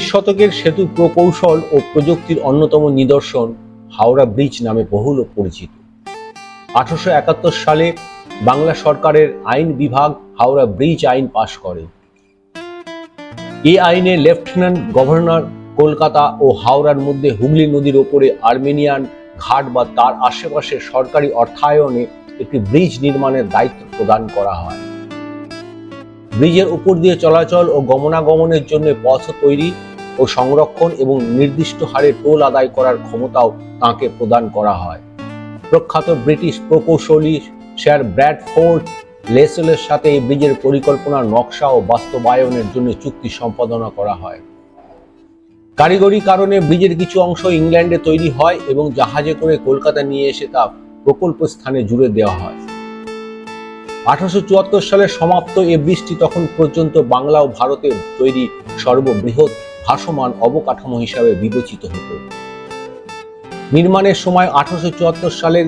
শতকের সেতু প্রকৌশল ও প্রযুক্তির অন্যতম নিদর্শন হাওড়া ব্রিজ নামে বহুল পরিচিত। 1871 সালে বাংলা সরকারের আইন বিভাগ হাওড়া ব্রিজ আইন পাশ করে। এই আইনে লেফটেন্যান্ট গভর্নর কলকাতা ও হাওড়ার মধ্যে হুগলি নদীর ওপরে আর্মেনিয়ান ঘাট বা তার আশেপাশে সরকারি অর্থায়নে একটি ব্রিজ নির্মাণের দায়িত্ব প্রদান করা হয়। ব্রিজের উপর দিয়ে চলাচল ও গমনাগমনের জন্য পথ তৈরি ও সংরক্ষণ এবং নির্দিষ্ট হারে টোল আদায় করার ক্ষমতাও তাঁকে প্রদান করা হয়। প্রখ্যাত ব্রিটিশ প্রকৌশলী স্যার ব্র্যাডফোর্ড লেসেলের সাথে এই ব্রিজের পরিকল্পনার নকশা ও বাস্তবায়নের জন্য চুক্তি সম্পাদনা করা হয়। কারিগরি কারণে ব্রিজের কিছু অংশ ইংল্যান্ডে তৈরি হয় এবং জাহাজে করে কলকাতা নিয়ে এসে তা প্রকল্প স্থানে জুড়ে দেওয়া হয়। 1874 সালে সমাপ্ত এই ব্রিজটি তখন পর্যন্ত বাংলা ও ভারতে তৈরি সর্ববৃহৎ ভাসমান অবকাঠামো হিসাবে বিবেচিত হতো। নির্মাণের সময় 1874 সালের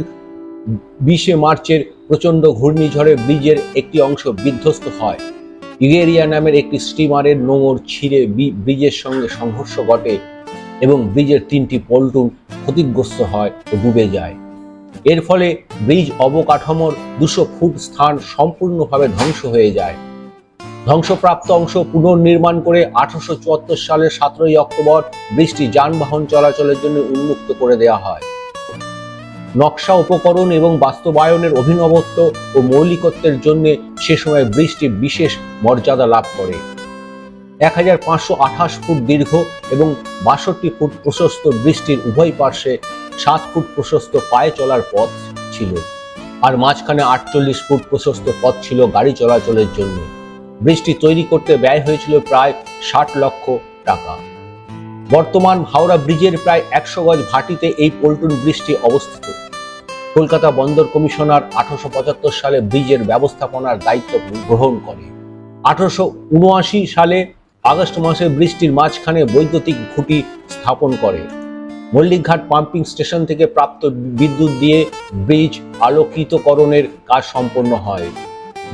20 মার্চের প্রচন্ড ঘূর্ণিঝড়ে ব্রিজের একটি অংশ বিধ্বস্ত হয়। ইগেরিয়া নামের একটি স্টিমারের নোঙর ছিঁড়ে ব্রিজের সঙ্গে সংঘর্ষ ঘটে এবং ব্রিজের 3টি পন্টুন ক্ষতিগ্রস্ত হয় ও ডুবে যায়। এর ফলে ব্রিজ অবকাঠামোর 200 ফুট স্থান সম্পূর্ণভাবে ধ্বংস হয়ে যায়। ধ্বংসপ্রাপ্ত অংশ পুনর্নির্মাণ করে 1874 সালের 17 অক্টোবর ব্রিজটি যানবাহন চলাচলের জন্য উন্মুক্ত করে দেওয়া হয়। নকশা, উপকরণ এবং বাস্তবায়নের অভিনবত্ব ও মৌলিকত্বের জন্য সে সময় ব্রিজটি বিশেষ মর্যাদা লাভ করে। 1528 ফুট দীর্ঘ এবং 62 ফুট প্রশস্ত ব্রিজটির উভয় পার্শ্বে 7 ফুট প্রশস্ত পায়ে চলার পথ ছিল, আর মাঝখানে 48 ফুট প্রশস্ত পথ ছিল গাড়ি চলাচলের জন্য। ব্রিজটি তৈরি করতে ব্যয় হয়েছিল প্রায় 60 লক্ষ টাকা। বর্তমান হাওড়া ব্রিজের প্রায় 100 গজ ভাটিতে এই পল্টন ব্রিজটি অবস্থিত। কলকাতা বন্দর কমিশনার 1875 সালে ব্রিজের ব্যবস্থাপনার দায়িত্ব গ্রহণ করে। 1879 সালে আগস্ট মাসে ব্রিজটির মাঝখানে বৈদ্যুতিক খুঁটি স্থাপন করে। মল্লিকঘাট পাম্পিং স্টেশন থেকে প্রাপ্ত বিদ্যুৎ দিয়ে ব্রিজ আলোকিতকরণের কাজ সম্পন্ন হয়।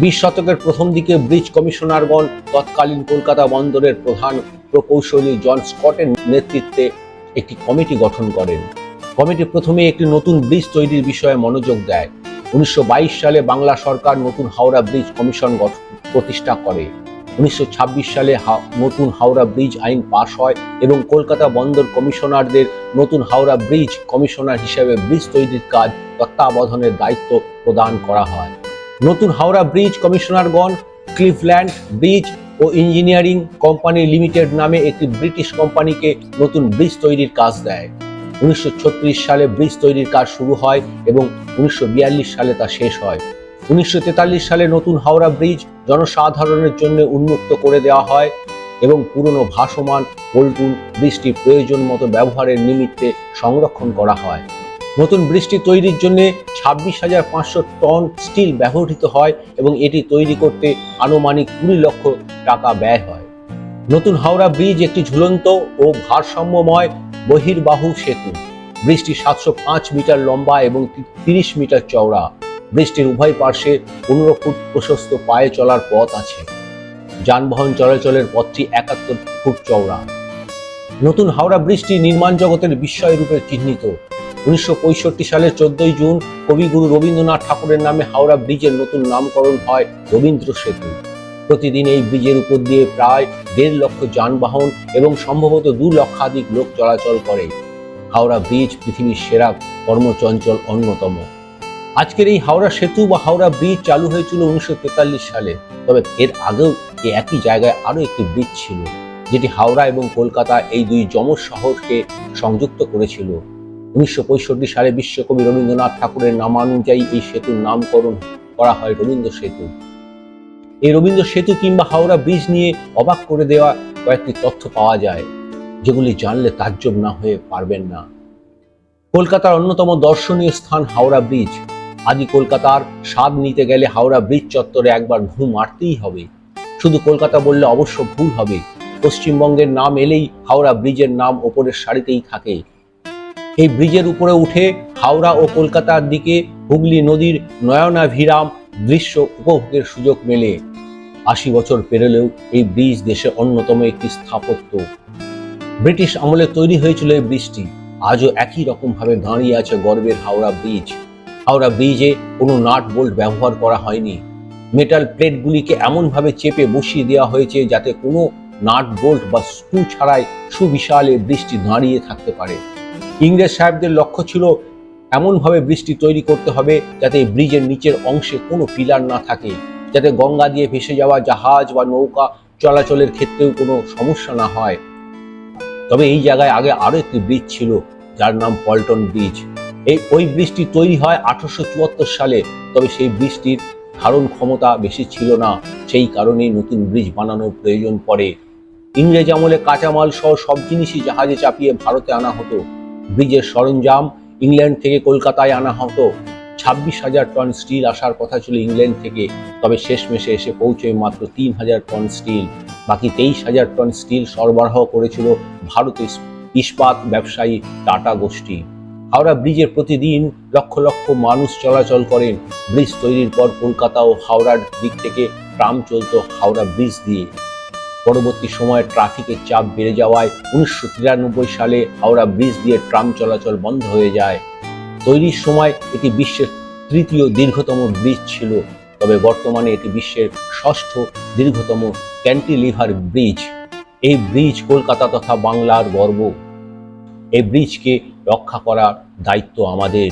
20 শতকের প্রথম দিকে ব্রিজ কমিশনারগণ তৎকালীন কলকাতা বন্দরের প্রধান প্রকৌশলী জন স্কটের নেতৃত্বে একটি কমিটি গঠন করেন। কমিটি প্রথমে একটি নতুন ব্রিজ তৈরির বিষয়ে মনোযোগ দেয়। 1922 সালে বাংলা সরকার নতুন হাওড়া ব্রিজ কমিশন প্রতিষ্ঠা করে। 1926 সালে নতুন হাওড়া ব্রিজ আইন পাশ হয় এবং কলকাতা বন্দর কমিশনারদের নতুন হাওড়া ব্রিজ কমিশনার হিসেবে ব্রিজ তৈরির কাজ তত্ত্বাবধানের দায়িত্ব প্রদান করা হয়। নতুন হাওড়া ব্রিজ কমিশনারগণ ক্লিভল্যান্ড ব্রিজ ও ইঞ্জিনিয়ারিং কোম্পানি লিমিটেড নামে একটি ব্রিটিশ কোম্পানিকে নতুন ব্রিজ তৈরির কাজ দেয়। 1936 সালে ব্রিজ তৈরির কাজ শুরু হয় এবং 1942 সালে তা শেষ হয়। 1943 সালে নতুন হাওড়া ব্রিজ জনসাধারণের জন্য উন্মুক্ত করে দেওয়া হয় এবং পুরনো ভাসমান পল্টন ব্রিজটি প্রয়োজন মতো ব্যবহারের নিমিত্তে সংরক্ষণ করা হয়। নতুন ব্রিজটি তৈরির জন্য 26,500 টন স্টিল ব্যবহৃত হয় এবং এটি তৈরি করতে আনুমানিক 20 লক্ষ টাকা ব্যয় হয়। নতুন হাওড়া ব্রিজ একটি ঝুলন্ত ও ভারসাম্যময় বহির্বাহু সেতু। ব্রিজটি 705 মিটার লম্বা এবং 30 মিটার চওড়া। ব্রিজটির উভয় পার্শ্বে 15 ফুট প্রশস্ত পায়ে চলার পথ আছে। যানবাহন চলাচলের পথটি 71 ফুট চওড়া। নতুন হাওড়া ব্রিজটি নির্মাণ জগতের বিস্ময় রূপে চিহ্নিত। 1965 সালের 14 জুন কবিগুরু রবীন্দ্রনাথ ঠাকুরের নামে হাওড়া ব্রিজের নতুন নামকরণ হয় রবীন্দ্র সেতু। প্রতিদিন এই ব্রিজের উপর দিয়ে প্রায় 1.5 লক্ষ যানবাহন এবং সম্ভবত 2 লক্ষাধিক লোক চলাচল করে। হাওড়া ব্রিজ পৃথিবীর সেরা কর্মচঞ্চল অন্যতম। আজকের এই হাওড়া সেতু বা হাওড়া ব্রিজ চালু হয়েছিল 1943 সালে। তবে এর আগেও এই একই জায়গায় আরো একটি ব্রিজ ছিল, যেটি হাওড়া এবং কলকাতা এই দুই যমজ শহরকে সংযুক্ত করেছিল। 1965 সালে বিশ্বকবি রবীন্দ্রনাথ ঠাকুরের নামানুযায়ী এই সেতুর নামকরণ করা হয় রবীন্দ্র সেতু। এই রবীন্দ্র সেতু কিংবা হাওড়া ব্রিজ নিয়ে অবাক করে দেওয়া কয়েকটি তথ্য পাওয়া যায়, যেগুলি জানলে তাজ্জব না হয়ে পারবেন না। কলকাতার অন্যতম দর্শনীয় স্থান হাওড়া ব্রিজ। আদি কলকাতার স্বাদ নিতে গেলে হাওড়া ব্রিজ চত্বরে একবার ঘুম মারতেই হবে। শুধু কলকাতা বললে অবশ্য ভুল হবে। পশ্চিমবঙ্গের নাম এলেই হাওড়া ব্রিজের নাম ওপরের সারিতেই থাকে। এই ব্রিজের উপরে উঠে হাওড়া ও কলকাতার দিকে হুগলি নদীর নয়নাভিরাম দৃশ্য উপভোগের সুযোগ মেলে। 80 বছর পেরোলেও এই ব্রিজ দেশের অন্যতম একটি স্থাপত্য। ব্রিটিশ আমলে তৈরি হয়েছিল এই ব্রিজটি। আজও একই রকম ভাবে দাঁড়িয়ে আছে গর্বের হাওড়া ব্রিজ। হাওড়া ব্রিজে কোনো নাট বোল্ট ব্যবহার করা হয়নি। মেটাল প্লেটগুলিকে এমনভাবে চেপে বসিয়ে দেওয়া হয়েছে যাতে কোনো নাট বোল্ট বা স্ক্রু ছাড়াই সুবিশাল এই ব্রিজটি দাঁড়িয়ে থাকতে পারে। ইংরেজ সাহেবদের লক্ষ্য ছিল এমনভাবে ব্রিজটি তৈরি করতে হবে যাতে এই ব্রিজের নিচের অংশে কোনো পিলার না থাকে, যাতে গঙ্গা দিয়ে ভেসে যাওয়া জাহাজ বা নৌকা চলাচলের ক্ষেত্রেও কোনো সমস্যা না হয়। তবে এই জায়গায় আগে আরো একটি ব্রিজ ছিল যার নাম পল্টন ব্রিজ। ওই ব্রিজটি তৈরি হয় 1874 সালে। তবে সেই ব্রিজটির ধারণ ক্ষমতা বেশি ছিল না, সেই কারণেই নতুন ব্রিজ বানানোর প্রয়োজন পড়ে। ইংরেজ আমলে কাঁচামাল সহ সব জিনিসই জাহাজে চাপিয়ে ভারতে আনা হতো। ব্রিজের সরঞ্জাম ইংল্যান্ড থেকে কলকাতায় আনা হতো। 26,000 টন স্টিল আসার কথা ছিল ইংল্যান্ড থেকে, তবে শেষমেশে এসে পৌঁছয় মাত্র 3,000 টন স্টিল। বাকি 23,000 টন স্টিল সরবরাহ করেছিল ভারতের ইস্পাত ব্যবসায়ী টাটা গোষ্ঠী। হাওড়া ব্রিজে প্রতিদিন লক্ষ লক্ষ মানুষ চলাচল করেন। ব্রিজ তৈরির পর কলকাতা ও হাওড়ার দিক থেকে ট্রাম চলত হাওড়া ব্রিজ দিয়ে। পরবর্তী সময়ে ট্রাফিকের চাপ বেড়ে যাওয়ায় 1993 সালে হাওড়া ব্রিজ দিয়ে ট্রাম চলাচল বন্ধ হয়ে যায়। তৈরির সময় এটি বিশ্বের 3য় দীর্ঘতম ব্রিজ ছিল, তবে বর্তমানে এটি বিশ্বের 6ষ্ঠ দীর্ঘতম ক্যান্টিলিভার ব্রিজ। এই ব্রিজ কলকাতা তথা বাংলার গর্ব। এই ব্রিজকে রক্ষা করার দায়িত্ব আমাদের।